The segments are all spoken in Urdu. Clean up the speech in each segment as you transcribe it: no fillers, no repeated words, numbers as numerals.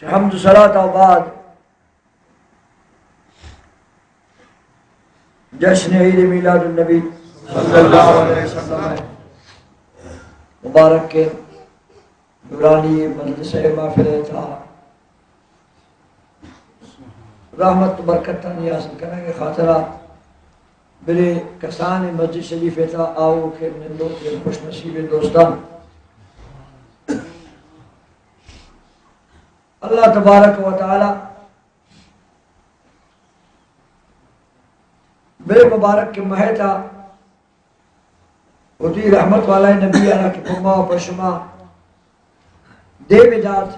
حمد صلاۃ و بعد جشن عید میلاد النبی صلی اللہ علیہ وسلم مبارک کے نورانی مجلس محفل تھا رحمت برکت نہیں حاصل کریں گے خاطرہ میرے کسان مسجد شریف تھا آؤ کہ لوگ خوش نصیب دوستان اللہ تبارک و تعالی میرے مبارک کے مہتا ادی رحمت والا نبی علیہ کی پما و پشما دے بدات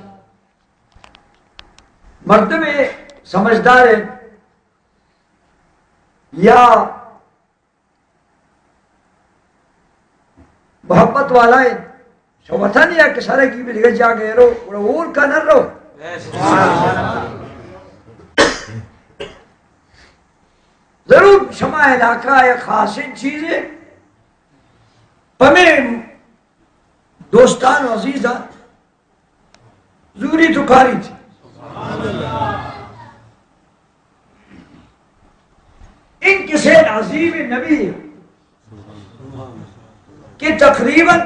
مرد میں سمجھدار ہے یا محبت والا ہے شوطن یا کہ سارے کی بھی لگے جا گئے رو اور کا نہ رو ضرور شمع علاقہ ایک خاص چیز ہے ہمیں دوستان و عزیزان ضروری تو کاری تھی ان کسی عظیم نبی کہ تقریباً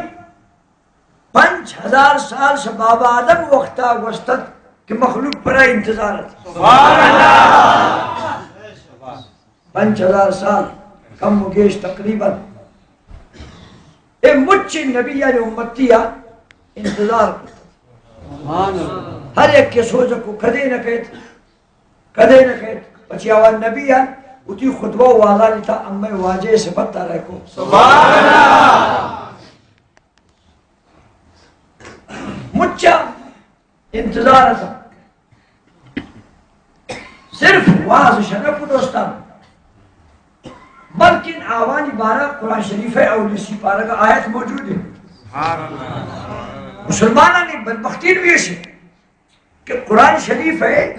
5000 سال سے بابا آدم وقتا وسطت کہ مخلوق پر انتظارت 5000 سال کم و گیش تقریباً اے مچ نبی یعنی امتیہ انتظار ہر ایک کے سوچ کو کدے نہ کہت پچھی آوان نبی ہے اتی خطبہ واضح نہیں تھا امی واجہ سے بتا رہے کو سبحان اللہ مچا انتظار تھا صرف واضح شنک دوستان بلکہ آوانی بارہ قرآن شریف ہے اور اسی پارہ کا آیت موجود ہے مسلمانہ نے بدبختین بھی اسے کہ قرآن شریف ہے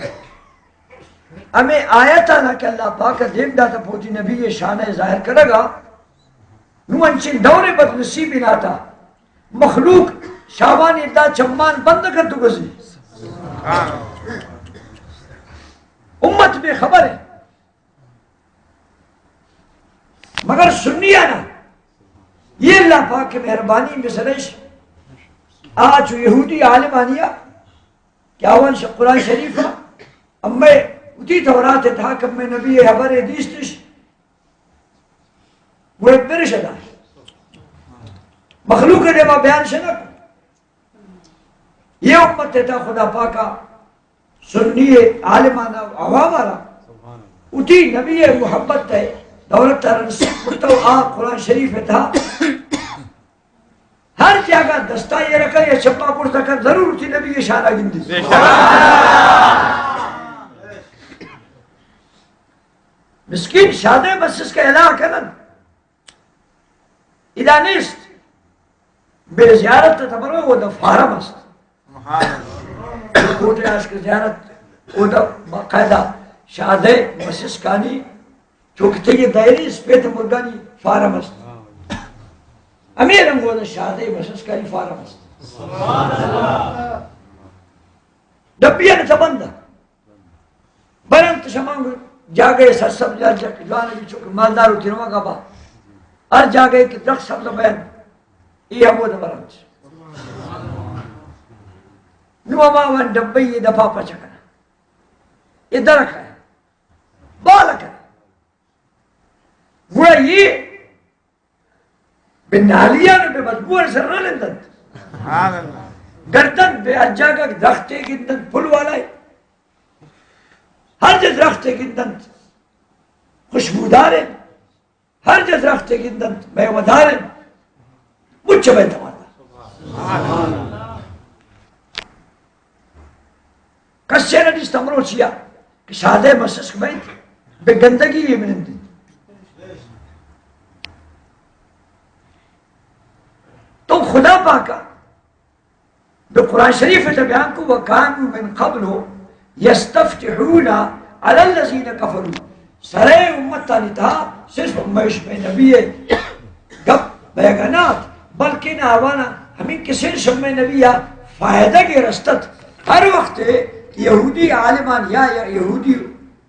ہمیں آیت آنا کہ اللہ پاک دیم داتا پوتی نبی شان ظاہر کرے گا نو انچن دور بد نصیبی ناتا مخلوق شابان ادھا چمان بند کر تو گزی امت بے خبر ہے مگر سنیا نا یہ اللہ پاک کے مہربانی میں سرش آج یہودی عالم آنیا کیا اول قرآن شریف امی اتی تورات تھا کب میں نبی حبر دیستش وہ ایک میرے شدہ مخلوق نے وہ بیان شنک یہ امت تھا خدا پاکا سنی عالمانہ عوامارا اتی نبی محبت ہے دولت رنسک پرتو قرآن شریف تھا ہر جگہ دستہ یہ رکھا یا چھپا پرتا کر ضرور تھی نبی اشارہ گندی مسکین شادے بسس کا الہ کنن ادا نیست بے زیارت تبرو وہ دا فارم است کوٹے عشق زیارت وہ دا باقاعدہ شادے بسس کانی چونکہ یہ دائری اس پیت مرگانی فارم است امیرم وہ دا شادے بسس کانی فارم است ڈبیان تبندہ برنت شمانگ جاگئے سر سب جا جا جوانا بھی چونکہ مالدار ہوتی رواں کا با اور جاگئے کہ درخت سب زبین یہ ہم وہ دا برنت نو اماوان ڈبی یہ دفعہ پچکنا یہ درخ ہے بالک ہے وہ یہ بنالیان بے مضبور سر نہ لندن گردن بے اجاگا درختے گندن پھل والا ہے ہر جز درختے گندن خوشبودار ہے ہر جز درختے گندن میوادار ہے مجھے بیت ماتا کسے نے جس تمرو چیا کہ شادے مسس بیت بے گندگی یہ منندی تو خدا پاکا جو قرآن شریف ہے بیان کو وَكَانُوا مِن قَبْلُ يَسْتَفْتِحُونَ عَلَى الَّذِينَ كَفَرُوا سرے امت تانی تھا صرف امیش میں نبی گپ بیگانات بلکہ نہ آوانا ہمیں کسی شم نبی فائدہ کے رستت ہر وقت یہودی عالمان یا یہودی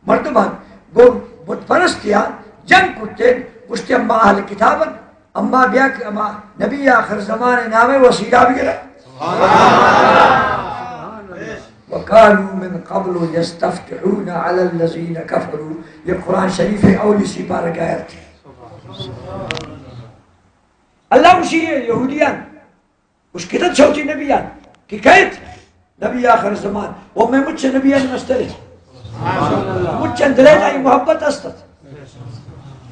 مردمان گو بت پرستیان جنگ کتے گشتے اما اہل کتابت اما بیاک اما نبی آخر زمان نام وسیلہ بگرہ وَقَالُوا مِن قَبْلُ يَسْتَفْتِحُونَ عَلَى الَّذِينَ كَفَرُوا. یہ قرآن شریف اولی سی پارک آیت ہے. اللہ اسی یہودیان اس کتت چھوٹی نبیان کی کہت نبی آخر زمان وہ میں مجھ سے نبیان مستر مجھ سے اندلیت آئی محبت استت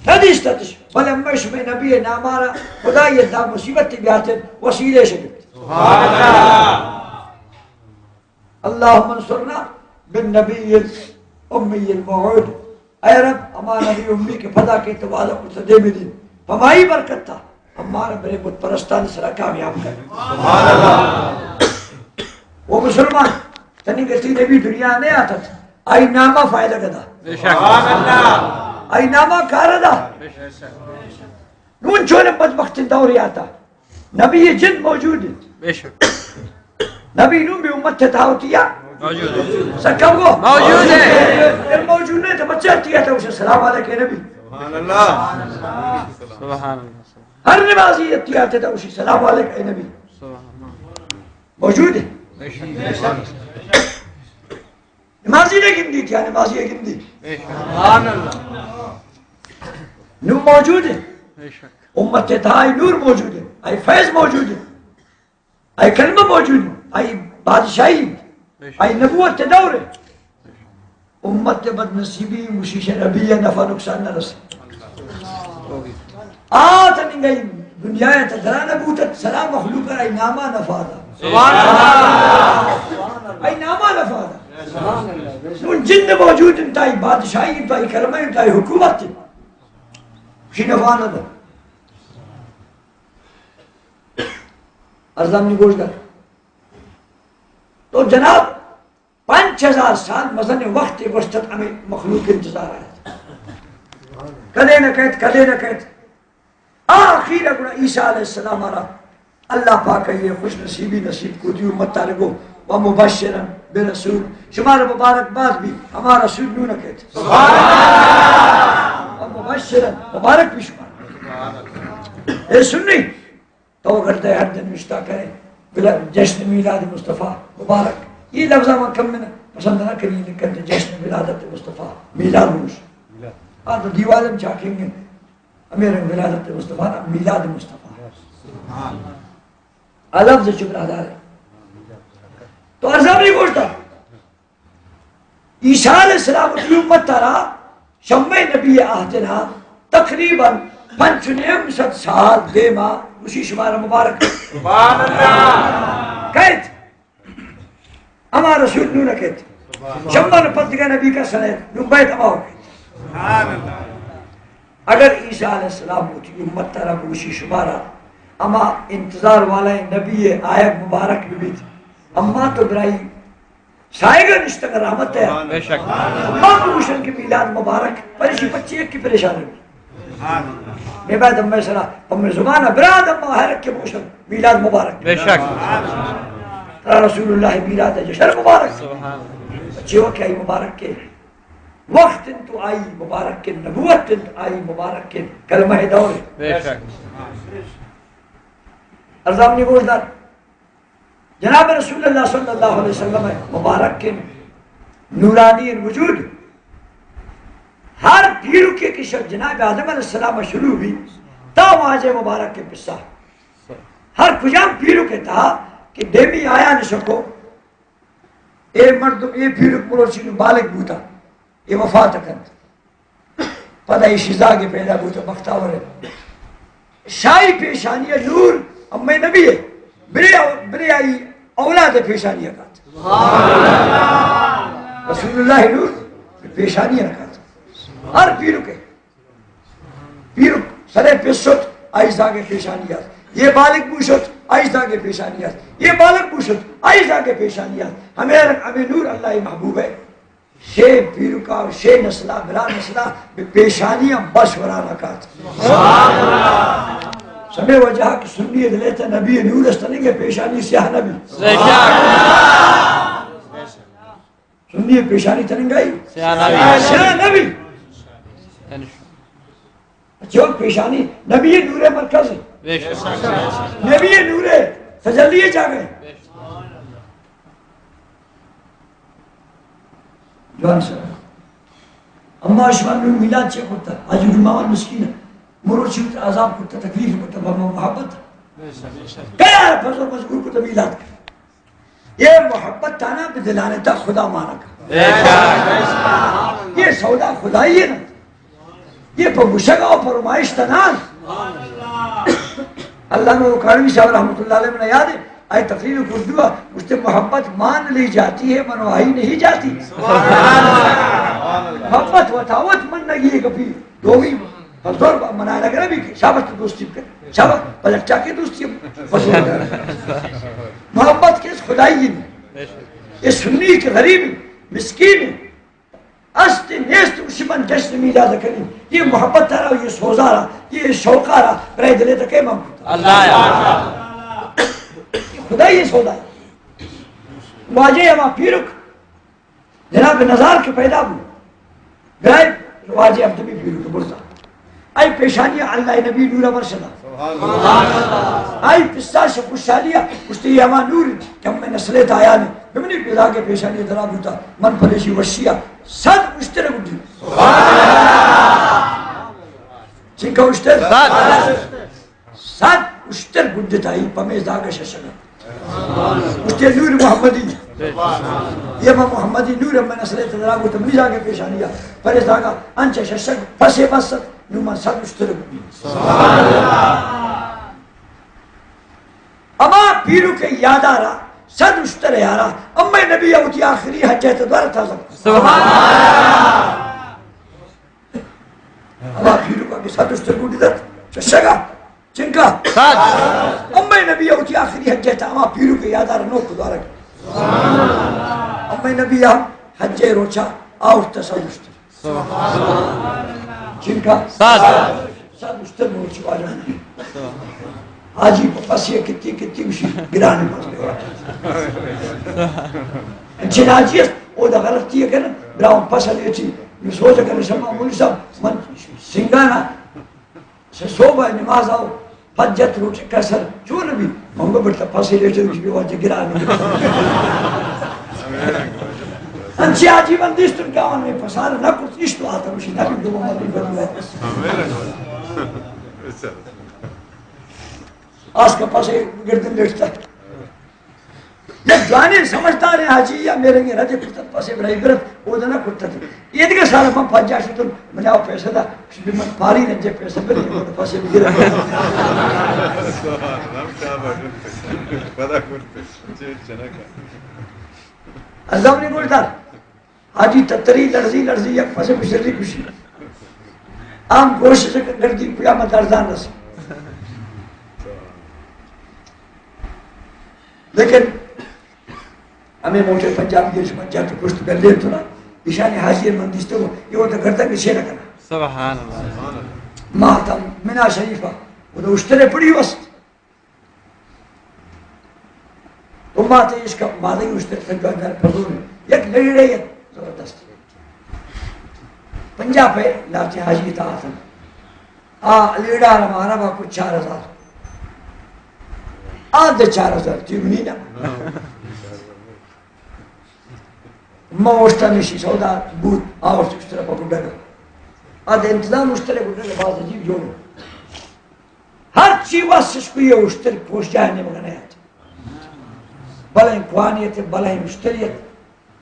ندی استتش بل امش میں نبی نامارا خدا یہ دا مصیبت بیاتے وسیلے شکت اللہم انصرنا بالنبی امی الموعود. اے رب ہمارا نبی امی کے پدا کے توالہ کو دے میں دین ہماری برکت تھا ہمارا بڑے بت پرستان سرا کامیاب کر. وہ مسلمان تنی گتی نبی دنیا نہیں آتا تھا آئی نامہ فائدہ کدا آئی نامہ کاردا نون چھوڑے بدبخت دوری آتا نبی جن موجود ہے نبی نون بھی امت تھا ہوتی ہے سکم کو موجود ہے موجود نہیں تو بچہ تیا تھا اسے سلام علیکہ نبی سبحان اللہ ہر نمازی اتیا تھا اسے سلام علیکہ نبی موجود ہے نمازی نے گندی تھیا نمازی نے گندی سبحان اللہ نور موجود ہے امت تھا آئی نور موجود ہے آئی فیض موجود ہے آئی کلمہ موجود ہے آئی بادشاہی آئی نبوت دور ہے امت بد نصیبی مشیش نبی نفع نقصان نہ رسے آتا نہیں گئی دنیا تدرا نبوتت سلام مخلوق آئی نامہ نفع دا سبحان اللہ آئی نامہ نفع دا ان جن موجود انتائی بادشاہی انتائی کلمہ انتائی حکومت شی نفع نہ دا ارزام نے گوشت کر تو جناب 5000 سال مزن وقت وشتت ہمیں مخلوق انتظار آیا تھا کدے نہ کہت آخیر اگنا عیسیٰ علیہ السلام آرہا اللہ پاک یہ خوش نصیبی نصیب کو دیو مت تارگو ومبشرا برسول شمار مبارک بات بھی ہمارا رسول نو نہ کہتے ومبشرا مبارک بھی شمار اے سننی تو کرتے ہر دن مشتاق کریں جشن میلاد مصطفیٰ مبارک یہ لفظہ میں کم میں پسند نہ کریں لیکن جشن ولادت مصطفیٰ میلاد موش آتا دیوالم چاکیں گے امیر ولادت مصطفیٰ میلاد مصطفیٰ لفظ چبرادار ہے تو ارزم نہیں گوشتا عیسیٰ علیہ السلام کی امت ترا شمع نبی آہتنا تقریباً 500 سال دیما اسی شمار مبارک سبحان اللہ کہت ہمارا رسول نو نہ کہت شمع پتگا نبی کا سنید نو بیت اماؤ کہت سبحان اللہ اگر عیسیٰ علیہ السلام کی امت ترا اسی شمارا اما انتظار والا نبی آیت مبارک بھی تھی اما تو برائی سائے گا نشتہ کا رحمت ہے بے شک اما کو مشن کی میلاد مبارک پریشی بچی ایک کی پریشانی میں بعد امی صلاح امی زبانہ براد اما حیرک کے مشن میلاد مبارک بے شک رسول اللہ میلاد جشن مبارک بچی وقت آئی مبارک کے وقت تو آئی مبارک کے نبوت آئی مبارک کے کلمہ دور بے شک ارزام نے گوشدار جناب رسول اللہ صلی اللہ علیہ وسلم مبارک کے نورانی وجود ہر پیرو کے کشف جناب آدم علیہ السلام شروع ہوئی تا واج مبارک کے پسا ہر کجام پیرو کے تھا کہ دیمی آیا نشکو اے مردم اے پیرو پروچی بالک بوتا اے وفات کرد پدہ شزا کے پیدا بوتا بختاور ہے شاہی پیشانی نور امی نبی ہے بری آئی اولاد پیشانی اکات رسول اللہ نور پیشانی اکات ہر پیرو کے پیرو سرے پسوت آئیزا کے پیشانیات یہ بالک بوشت آئیزا کے پیشانیات یہ بالک بوشت آئیزا کے پیشانیات ہمیں نور اللہ محبوب ہے شے پیرو کا شے نسلہ بلا نسلہ پیشانیاں بس وران اکات سمیں وجہ کہ سنیت لیتا نبی نور استنی کے پیشانی سیاہ نبی سنیے پیشانی تننگائی سیاہ نبی جو پیشانی نبی نور مرکز ہے، نبی نور تجلیے جا گئے جوان صاحب اما اشوان نور میلاد چیک ہوتا آجی رماوان مسکین مرور چیوت عذاب کرتا تکلیف کرتا بابا محبت کیا ہے فضل مذکور کو میلاد کر یہ محبت تانا پہ دلانے تا خدا مانا کر یہ سودا خدایی ہے نا یہ پر مشکہ و فرمائش تنان اللہ نے کارمی صاحب رحمت اللہ علیہ میں یاد ہے آئے تقریر کردوا اس سے محبت مان لی جاتی ہے منوائی نہیں جاتی محبت وطاوت من نگی ہے کبھی دوگی فضل منائے لگ رہا بھی کہ شابت دوستی کر شابت پلکچا کے دوستی فضل کر محبت کس خدایی میں یہ سنی کے غریب مسکین است نیست اسی من جشن میلاد کریم یہ محبت رہا یہ سوزا رہا یہ شوقہ رہا برای دلے تکے محبت اللہ خدا یہ سودا ہے واجہ اما پیرک جناب نظار کے پیدا ہوئی برای واجہ عبدالبی پیرک برزا آئی پیشانی اللہ نبی نور مرشدہ آئی پستاش خوشحالیہ اشتی اما نور کہ ہم میں نسلیت آیا نے بمنی پیدا کے پیشانی دراب ہوتا من پلیشی وشیہ صد اشتر گھڑی چنکا اشتر صد اشتر گھڑی تائی پمیز داگا ششگا اشتر نور محمدی یہ محمدی نور ہم میں نسلیت دراب ہوتا منی داگے پیشانی پریز داگا انچہ ششگ پسے بست نومان صد اشتر گھڑی اما پیرو کے یاد آ رہا صد اشتر یارا اما نبی اوتی آخری حجیت دوار تھا سبحان اما پیرو کا کہ صد اشتر گھڑی دت چشگا چنکا اما نبی اوتی آخری حجیت اما پیرو کے یاد آ رہا نوک دوارا اما نبی حجی روچا آوشتا صد اشتر چنکا صد اشتر موچی واجانا آجی پسی کتی کتی اسی گرانے پاس لے رہا انچین آجی ہے او دا غلطی ہے کہ نا براؤن پسا لیتی یہ سوچا کہ نشما مولی صاحب من سنگانا سے صوبہ نماز آؤ حجت روچے کسر چون بھی منگو بڑھتا پسی لیتی اسی بھی واجہ گرانے انچی آجی بندیستن کامان میں پسانا نہ کچھ اشتو آتا مشی نہ بھی دو مدی بڑی ہے آس کا پاس گردن لیٹتا ہے جب جوانے سمجھتا رہے حاجی یا میرے گے رجے کتت پاسے برائی گرد وہ دنا کتت ہے یہ دیکھا سارا من پانچا شتن منہ آو پیسہ دا شبی من پاری رنجے پیسہ بری وہ پاسے بھی گرد عزم نے گوشتا حاجی تتری لرزی لرزی یک پاسے بشری کشی عام گوشت سے گردی قیامت ارزان رسی لیکن ہمیں موٹے پنجاب کے شمال جاتے کشت کر لے تو نا اشانی حاضر مندیستے ہو یہ وہ تو گردہ کشے نہ کرنا سبحان اللہ ماتم منہ شریفہ وہ تو اشترے پڑی وسط تو ماتے اس کا مادہ ہی اشترے تنگا گھر پردور ہے یک لڑی رہی ہے زبردست پنجاب ہے لاتے حاجی تا آتن لیڑا ہمارا با کچھ 4000 آدھے 4000 تیمنی نا موشتا نشی سودا بود آورس اشترا پا گوڑا گا آدھے انتظام اشترا گوڑا گا باز عجیب جوڑا ہر چی واسش کو یہ اشتر پوش جانے مگنے آتا بلائیں قوانیت بلائیں اشتریت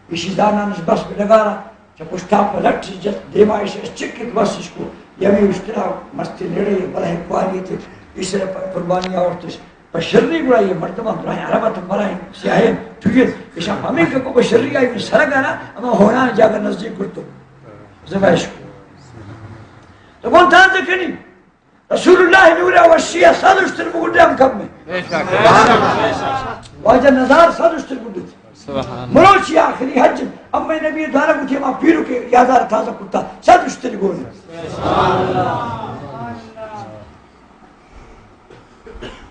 اسی دانانش بس بلگارا چا پشتا پا لٹ جت دیمائش چکت واسش کو یمی اشترا مستی نیڑے بلائیں قوانیت اس طرح قربانی آورتش بشری گوڑا یہ مردمہ برائیں عربت برائیں سیاہیں ٹھوئیت اشاں ہمیں کو بشری آئی میں سرگ آنا اما ہونا جاگر نزدیک کرتو زبائش کو تو کون تھا دکنی رسول اللہ نورہ وشیہ ساد اشتر بگڑے ہم کب میں واجہ نظار ساد اشتر بگڑے تھے مروچی آخری حج اب میں نبی دارہ کو تھے ماں پیرو کے یادار تازہ کتا ساد اشتر بگڑے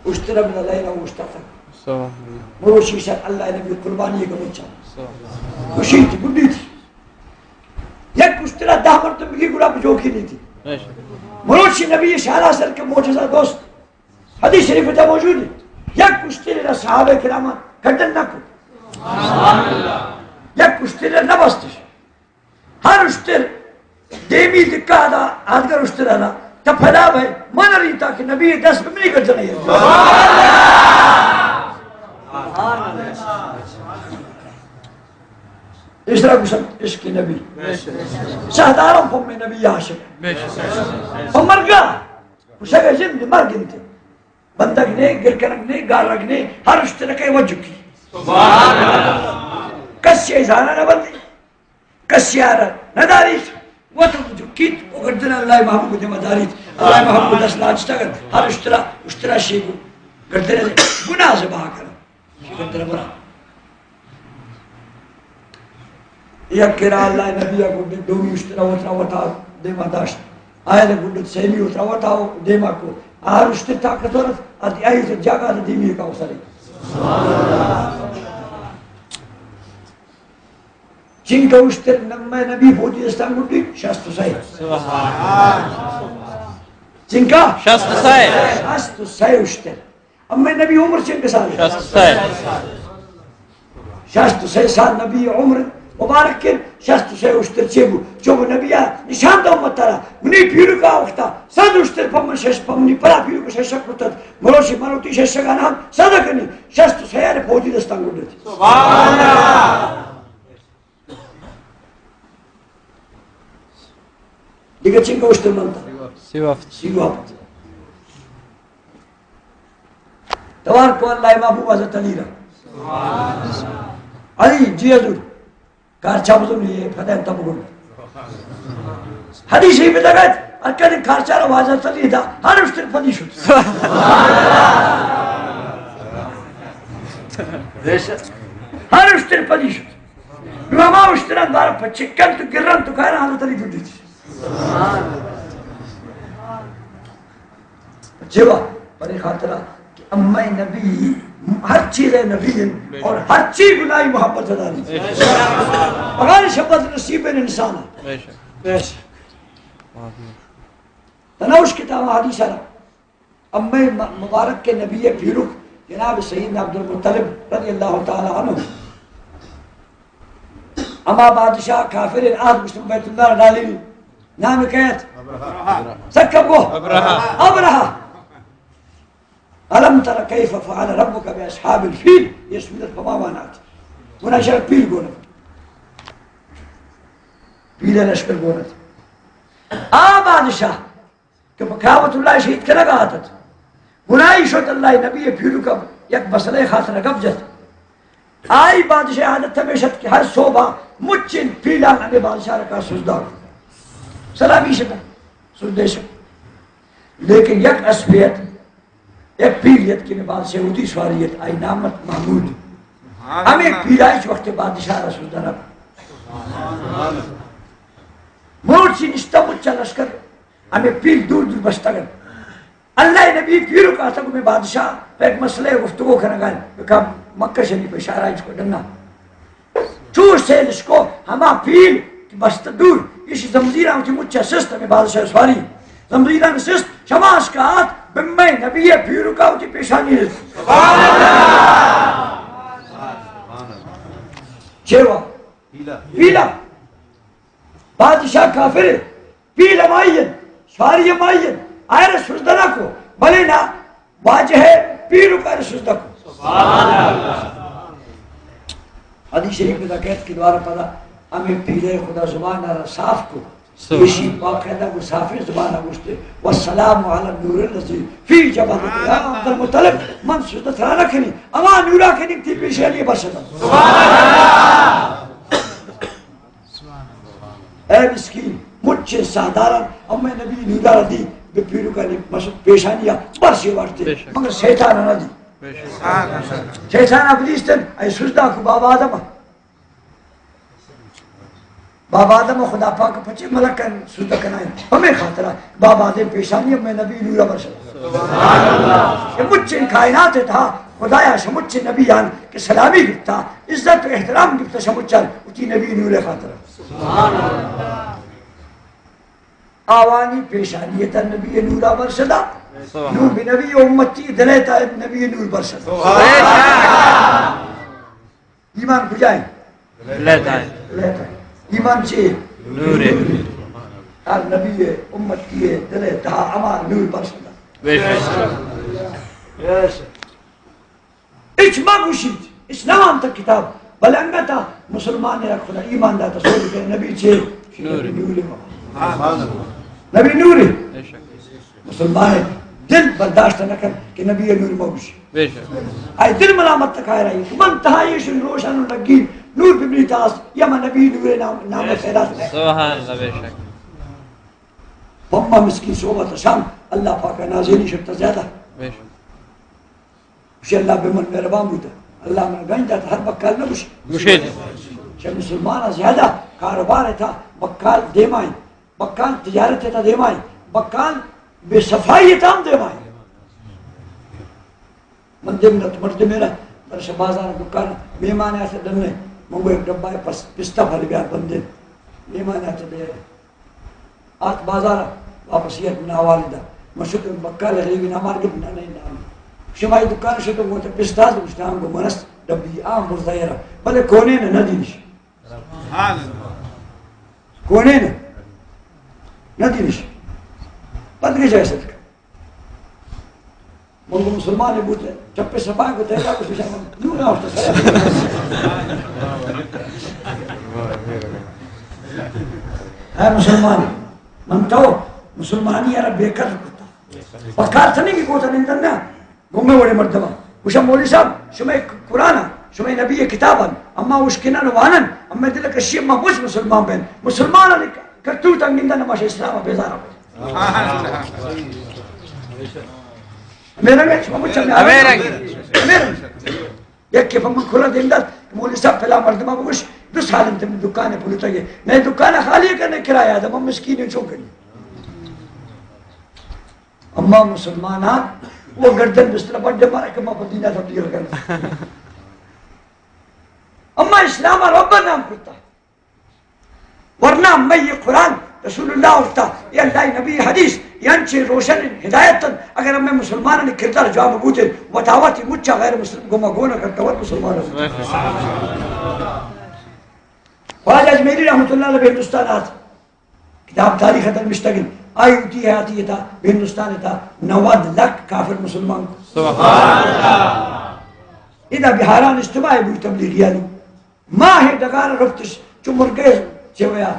اشترا من اللہ نو اشتاتا مروشی شاید اللہ نبی قربانی کا مچا اشیت گڑی ممکن نہیں تھی. مروچی نبی شاہ سر کے معجزہ دوست حدیث شریف میں موجود ہے. یا کشتی نے صحابہ کرام کٹن نہ کو یا کشتی نے نہ بستش ہر اشتر دیمی دکا دا آدگر اشتر آنا تب پھیلا بھائی من ریتا کہ نبی 10 میں نہیں کر جانا ہے. اس طرح قسم عشق نبی شہداروں پم میں نبی عاشق عمر گا اسے گا جن مر گنتے بندگ نے گرکنگ نے گارگ نے ہر اشتر کے وجہ کی کسی ایزانہ نہ بندی کسی آرہ نہ داریت وہ تو جو کیت وہ گردنا اللہ محمد کو جمع داریت اللہ محمد کو دس لاجتا کر ہر اشترہ شیگو گردنا گناہ سے بہا کرا گردنا برا یا کرا اللہ نبی کو دومی اشترہ اترا وطا دیما داشت آئے لے گنڈت سیمی اترا وطا دیما کو آر اشتر طاقت ورد آدھی آئی سے جاگا دا دیمی کا اسرے چین کا اشتر نمائے نبی پوچی دستان گنڈی شاستو سائے چین کا شاستو سائے اشتر اب میں نبی عمر چین کے ساتھ شاستو سائے ساتھ نبی عمر مبارک کن شاستو سائے اشتر چیبو چوبو نبی نشان دا امت تارا منی پیرو کا وقتا ساد اشتر پمن شش پمنی پرا پیرو کا ششک کتت مروشی مروتی ششکان ہم سادہ کنی شاستو سائے پوچی دستان گنڈی سبحان اللہ دیگه چین که اشتر منتا سیوافت توار کو اللہ محبوب حضرت علی را علی جی حضور کارچا بزن یہ فتح تب گن حدیث ہی میں لگت ارکن کارچا را حضرت علی دا ہر اشتر پدی شد ہر اشتر پدی شد نوما اشتران دارا پچکن تو گرن تو کائران حضرت علی جڑی تھی جوا بڑی خاطرہ کہ امہ نبی ہر چیز نبی اور ہر چیز گناہی محبت داری اگر شبت نصیب انسان ہے تنوش کتاب حدیث ہے امہ مبارک کے نبی پیرک جناب سیدنا عبد المطلب رضی اللہ تعالی عنہ اما بادشاہ کافر آد مسلم بیت اللہ ڈالی نام کہت سکب وہ ابرہا علم تر کیف فعل ربک بی اصحاب الفیل یہ سنت پمامانات مناشر پیل گونت پیل لشکر گونت بادشاہ کہ بکاوت اللہ شہید کے لگا آتت گناہی شد اللہ نبی پیلو کا یک مسئلہ خاطر گب جت آئی بادشاہ حالت ہمیشت کہ ہر صوبہ مچن پیلان ہمیں بادشاہ رکھا سجدہ سلامی شکا سجدے شکا لیکن یک اسبیت یک پیلیت کی نباد سعودی سواریت آئی نامت محمود ہمیں پیلائش وقت بادشاہ رسول درب مورچی نشتہ مچہ لشکر ہمیں پیل دور دور بستا گر اللہ نبی پیرو کا تک میں بادشاہ پہ ایک مسئلہ گفتگو کرنا گئے کہا مکہ شریف اشارہ اس کو ڈنگا چور سے اس کو ہما پیل بستا دور یہ زمزیرہ ہوتی مچہ سست ہمیں بادشاہ سواری زمزیرہ میں سست شماش کا ہاتھ بمیں نبی پیرو کا ہوتی پیشانی ہے سبحان اللہ چھوا پیلا بادشاہ کافر پیلا مائین سواری مائین آئے رسوزدنا کو بھلے نا واجہ ہے پیرو کا رسوزدہ کو سبحان اللہ حدیث شریف میں کہت کی دوارہ پڑا ہمیں پیلے خدا زبان آرہ صاف کو اسی باقیدہ کو صافی زبان آگوشتے والسلام علی النور اللذی فی جبہت یا عبد المطلب من سجدت رانا کنی اما نورا کنی تھی پیشے علی برشدہ سبحان اللہ اے مسکین مجھے سادارا اما نبی نورا دی بے پیرو کا پیشانیا برشی وارتے مگر شیطان نہ دی شیطان ابلیستن اے سجدہ کو بابا آدم بابا آدم خدا پاک پچھے ملکن سجدہ کنائیں ہمیں خاطرہ بابا آدم پیشانی میں نبی نورا برشد یہ مجھے کائنات تھا خدایا شمجھے نبی آن کہ سلامی گفتا عزت و احترام گفتا شمجھے اتی نبی نورا خاطرہ آوانی پیشانیتا نبی نورا برسدا نور بنبی امتی دلیتا نبی نور برسدا ایمان کجائیں لیتا ایمان چھے نور ہر نبی امتی دلیتا اما نور برسدا بے شک اچما گوشید اسلام تا کتاب بل انگتا مسلمان رکھ خدا ایمان داتا سولی کہ نبی چھے نوری نبی نوری مسلمان دل برداشت نہ کر کہ نبی نور موش بے شک آئی دل ملامت تک آئے رہی من تہائیش روشن لگی نور ببنی تاس یا من نبی نور نام خیرات لے سبحان اللہ بے شک پمہ مسکین صحبت شام اللہ پاکا نازینی شبتا زیادہ بے شک وشی اللہ بمن مہربان بودا اللہ من گنج داتا ہر بکال نہ بوشی مشید شاہ مسلمان زیادہ کاروبار تھا بکال دیمائیں بکال تجارت تھا دیمائیں بکال بے صفائی تام دیمائیں من دمنت مرد میرا برش بازار دکان میمان ایسے دنے منگو ایک ڈبا ہے پستا بھر گیا بندے میمان ایسے دے آت بازار واپس یہ اپنا والدہ مشکل بکال غیبی نامار کے بنا نہیں نام شمائی دکان شدو گوتا پستا دو اشتام کو منست ڈبی آم برزائرہ بلے کونے نے ندینش کونے نے ندینش پدگی جائے صدق منگو مسلمان بوتے چپے سپاہ کو تیرا کچھ بشاہ نو نہ ہوتا سر ہے مسلمان منتو مسلمانی یارا بے قدر کرتا پکار تھا نہیں کہ کوتا نہیں تننا گھومے وڑے مردمہ وشا مولی صاحب شمع قرآن شمع نبی کتابا اما وشکنا نوانن اما دل کشی اما مجھ مسلمان بین مسلمان کرتو تنگندہ نماش اسلام بیزارا میرا گئے شما مجھ میرا گئے یک کے فمن کھلا دیں گا مولی صاحب پہلا مردمہ بگوش دو سالن تم دکانے پولیتا گئے نئے دکانے خالی کرنے کرایا تھا ہم مسکینیں چوکنی اما مسلمانات وہ گردن بستر بڑھے مارے کہ ماں پتینہ تبدیل کرنا اما اسلام رب نام کرتا ورنہ اما یہ قرآن رسول اللہ ہوتا یہ اللہ نبی حدیث یعنی روشن ہدایت اگر ہمیں مسلمان نے کردار جواب بوتے وطاوتی مچا غیر مسلم گمہ گونا کرتا ہوا مسلمان ہوتا خواجہ اجمیری رحمت اللہ علیہ ہندوستان آتا کتاب تاریخ در مشتگل آئی ہوتی ہے آتی تھا ہندوستان تھا 90 لاکھ کافر مسلمان کو سبحان اللہ ادھا بہاران اجتماعی بوئی تبلیغیانی ماہ دگار رفتش چمر گئے چویا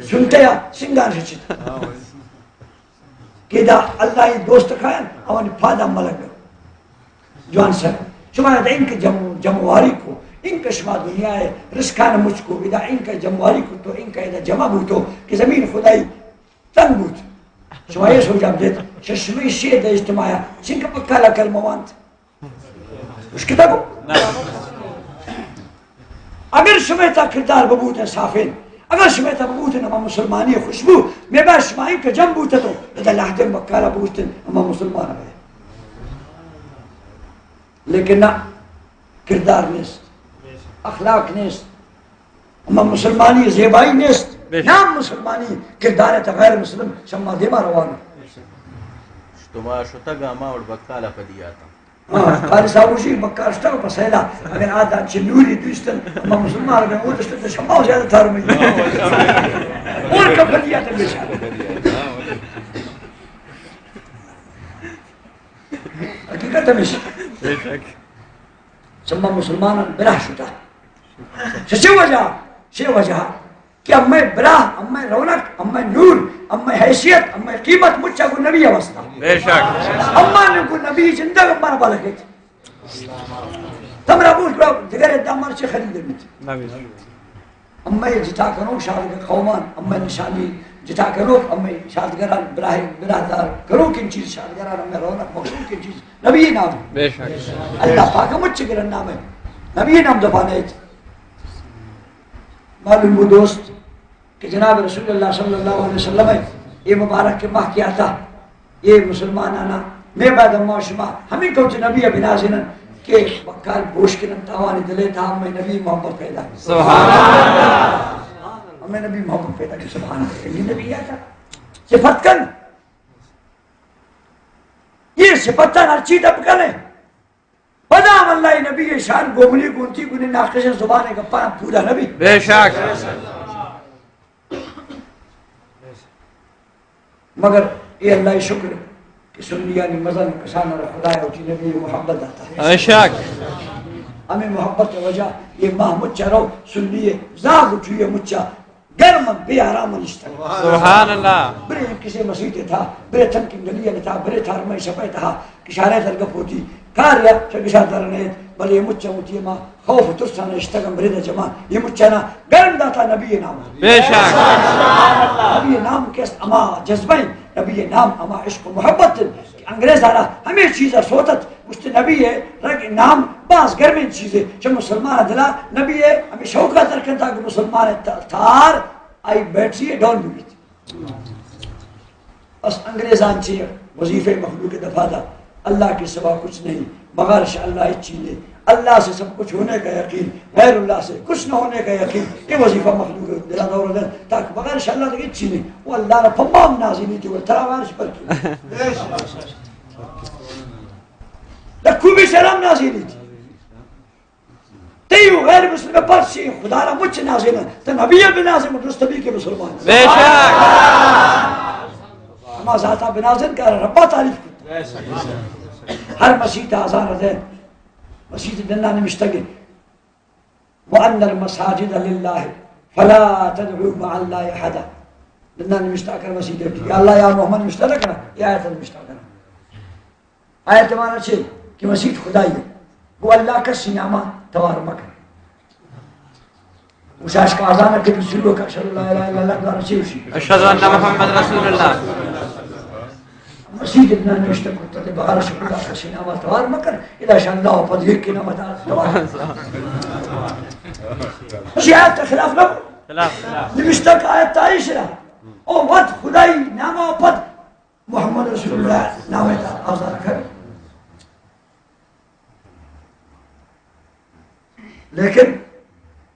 سنتے یا سنگار شچتا کہ دا اللہ یہ دوست کھائیں اوانی پادا ملک جوان سر شما دا ان کے جمعواری کو ان کا شما دنیا ہے رسکان مجھ کو ادا ان کا جمعواری کو تو ان کا ادا جمع بوتو کہ زمین خدای تنگ بوت شما یہ سو جاب دیتا ششمی شید دا اجتماعی سن کا پکالا کلمہ وانت اس کتابو اگر شما تا کردار ببوت ہے صافین اگر شما تا ببوت ہے اما مسلمانی خوشبو میں با شما ان کا جمع بوتا تو ادا لحظن بکالا بوت ہے اما مسلمان ہے لیکن نا کردار نیست اخلاق نیست اما مسلمانی زیبائی نیست نام مسلمانی کردار تا غیر مسلم شما دیما روانا شتما شتا گاما اور بکالا پدیاتا قاری صاحبوشی بکار شتا کو پسیلا اگر آدھا چھ نوری دوستن اما مسلمان اگر وہ دشتا تو شما زیادہ تھار میں اور کا پدیاتا بیشار حقیقت ہمیشہ شما مسلمان براہ شتا شی وجہ کہ امی براہ امی رونق امی نور امی حیثیت امی قیمت مجھا کو نبی واسطہ بے شک اما نے کو نبی زندہ اما بالا گئی تم رابوش برا دیگر ادامار چی خرید دیمیت امی جتا کنو شاہدگر قومان امی نشانی جتا کنو امی شاہدگران براہ دار کنو کن چیز شاہدگران امی رونق مقصود کن چیز نبی نام بے شک اللہ پاکا مجھے گرن نام ہے نبی نام دفانے تھے معلوم وہ دوست کہ جناب رسول اللہ صلی اللہ علیہ وسلم ہے یہ مبارک کے ماہ کیا تھا یہ مسلمان آنا میں بعد اما شما ہمیں کہتے نبی ابن آزنن کہ بکال گوش کے نمتاوانی دلے تھا ہمیں نبی محبت پیدا کی سبحان اللہ ہمیں نبی محبت پیدا کی سبحان اللہ یہ نبی آتا صفت کن یہ صفتن ہر چیز اب کنے بدام اللہ نبی شان گوملی گونتی گونی ناقش زبانے کا پانا پورا نبی بے شک مگر یہ اللہ شکر کہ سنیا نے مزن کسانا رہ خدا ہوتی نبی محبت آتا ہے بے شک ہمیں محبت کی وجہ یہ ماہ مچا رو سنیے زاگ اٹھئیے مچا گرم بے آرام نشتا سبحان اللہ برے کسی مسیح تھا برے تھن کی گلیہ تھا برے تھارمائی شپے تھا کشارے ترگف ہوتی کاریا شکشار درنیت بل یہ مچا ہوتی ہے ماں خوف ترسانا اشتگم برے دا جمع یہ مچا نا گرم داتا نبی نام بے شک نبی نام کیس اما جذبین نبی نام اما عشق و محبت انگریز آرہا ہمیں چیزیں سوتت مجھتے نبی ہے رگ نام باز گرمین چیزیں جو مسلمان دلا نبی ہے ہمیں شوقہ ترکن تھا کہ مسلمان تھار آئی بیٹھی ہے ڈون بھی تھی بس انگریزان چیئے وظیفہ مخلوق دفعہ دا اللہ کے سوا کچھ نہیں مغارش اللہ ایک چیز ہے اللہ سے سب کچھ ہونے کا یقین غیر اللہ سے کچھ نہ ہونے کا یقین یہ وظیفہ مخلوق دلا دور دن تاکہ مغارش اللہ سے ایک چیز نہیں وہ اللہ نے پمام نازی نہیں تھی وہ تراوارش پر کی لکھو بھی سلام نازی نہیں تھی تیو غیر مسلم پرسی خدا را مجھ نازی نہیں تو نبی بنازی مدرستبی کے مسلمان بے شک اما ذاتہ بنازن کا ربا تعریف کرتا ہر مسیح آزار دین مسیح دنہ نے مشتگل وَأَنَّ الْمَسَاجِدَ لِلَّهِ فَلَا تَدْعُوا مَعَ اللَّهِ أَحَدًا دنہ نے مشتاق کر مسیح دیکھتی یا اللہ یا محمد مشتاق کرنا یا آیت مشتاق کرنا آیت مانا چھے کہ مسیح خدای ہے وہ اللہ کا سینامہ توار مکر وشاش کا آزانہ کے رسولوں کا اشہد اللہ الہ الا اللہ دوارا چھے اسی اشہد ان محمد رسول اللہ مسیح ابن نوشتہ کرتا تھے بغار شکر اللہ کا سینامہ توار مکر اذا شاء اللہ پد ایک کی نامہ توار شیعات خلاف نبو نوشتہ کا آیت تاریش رہا او ود خدای نامہ پد محمد رسول اللہ نامہ آزاد کر لیکن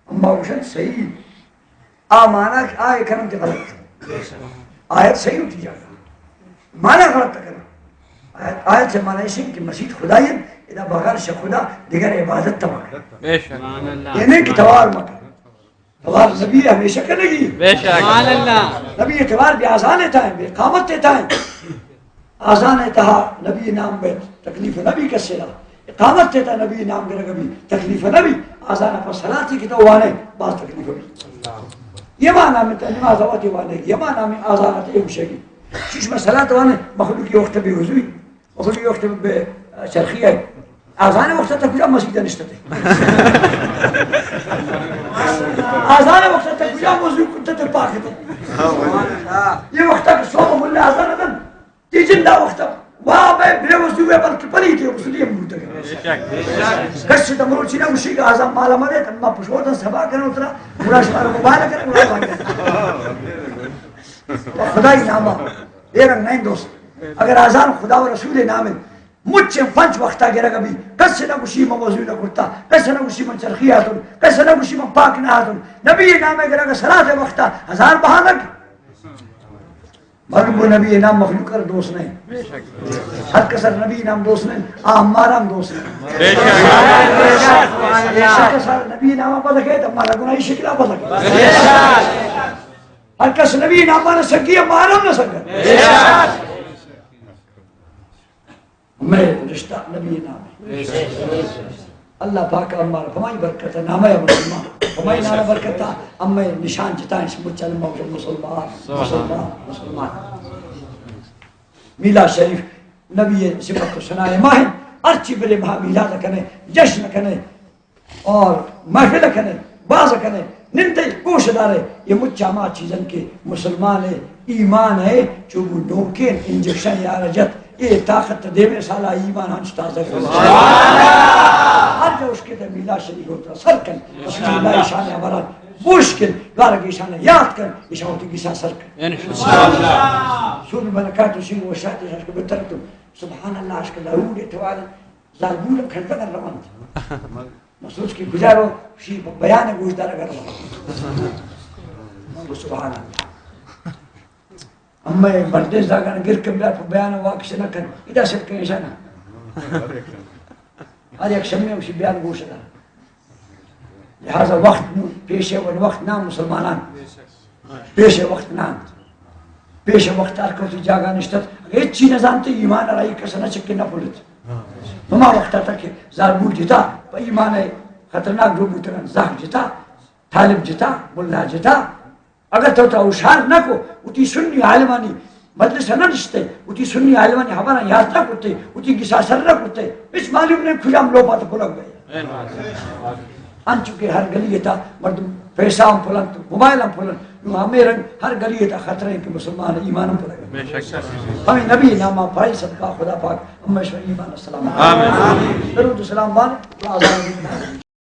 اما وشن صحیح مانا کہ آئے کرم کے غلط آیت صحیح ہوتی جائے مانا غلط کرنا آیت سے مانا اسی کہ مسیح خدای اذا بغیر سے خدا دیگر عبادت تمکر بے شک یعنی کہ توار مکر توار نبی ہمیشہ کرنے گی بے شک نبی اعتبار بھی آزان تھا بے قامت تھا آزان تھا نبی نام بے تکلیف نبی کسے رہا اقامت تھا نبی نام بے رگبی تکلیف نبی آزان پر صلاتی کی تو وانے بعض تکلیف بھی یہ معنی میں نماز آواتی وانے گی یہ معنی میں آزانت امشگی شیش میں صلاة وانے مخلوقی وقت بھی حضوی مخلوقی وقت بے چرخی ہے آزان وقت تک کجا مسجدہ نشتا تھے آزان وقت تک کجا موضوع کنتا تک پاک تھے یہ وقت تک صوم اللہ آزان دن تی جندہ وقت تک وہاں بے وضوع ہے بلکہ پلی تھی اس لیے ملتا گیا کسی تمرو چینا اسی کا آزان مالا مدے تنما پشوتا سبا کرنے اترا مرا شمار مبالہ کرنے مرا باقی خدای نامہ یہ رنگ نہیں دوست اگر آزان خدا و رسول نامن مجھ سے پنچ وقتا گرا کبھی کسی نہ کسی میں وضوع نہ کرتا کسی نہ کسی میں چرخی آتون کسی نہ کسی میں پاک نہ آتون نبی نامے گرا کہ صلاة وقتا ہزار بہانک مگر وہ نبی نام مخلوق کر دوست نہیں ہر کسر نبی نام دوست نہیں ہمارا ہم دوست نہیں ہر کسر نبی نام پتہ کہ ہمارا گناہی شکلہ پتہ کہ ہر کس نبی نام پانا سکی ہمارا ہم نہ سکر میں رشتہ نبی نام ہے اللہ پاک ہمارا ہماری برکت ہے نامہ مسلمان ہماری نامہ برکت ہے ہمیں نشان جتائیں مجھل موجود مسلمان میلاد شریف نبی صفت و سنائے ماہن ارچی بلے میلاد کنے جشن کنے اور محفل کنے باز کنے نندے گوش دارے یہ مجھا ماں چیزن کے مسلمان ہے ایمان ہے جو وہ نوکین انجیکشن یا رجت یہ طاقت دے میں سالہ ایمان ہنچ تازہ کرتا ہر جو اس کے دے میلاد شریف ہوتا سرکن رسول اللہ شان عبران مشکل گارگی شان یاد کر اشاہ ہوتی کسا سرکن سور ملکات اسی وہ شاہد اشاہ کے بترکتو سبحان اللہ اشکر ضرور اتوال ضربولم کھڑتا کر روان تھا محسوس کی گزارو شیف بیان گوشدار اگر روان سبحان اللہ میں بردے زاگان گر کے بیا بیان واقع نہ کر ادا سے کہیں شانا ہر ایک شمع اسی بیان گوش دا لہذا وقت پیش وقت نام مسلمانان پیش وقت نام پیش وقت ارکوتی جاگا نشتت ایک چی نظامتی ایمان رائی کسنا چکی نہ پولت ہما وقت تک زاربو جتا پا ایمان خطرناک جو بوتران زاک جتا طالب جتا ملا جتا اگر تو اوشار نہ کو اتی سنی عالمانی مجلس نہ نشتے اتی سنی عالمانی ہمارا یاد نہ کرتے اتی گسا سر نہ کرتے اس معلوم نے کھجام لو بات پلک گئے ان چکے ہر گلی تھا مردم پیسہ ہم پلن موبائل ہم پلن ہمیں رنگ ہر گلی تھا خطرے کہ مسلمان ایمان ہم پلک ہمیں نبی نامہ پڑھائی صدقہ خدا پاک ہمیشہ ایمان السلام درود السلام بان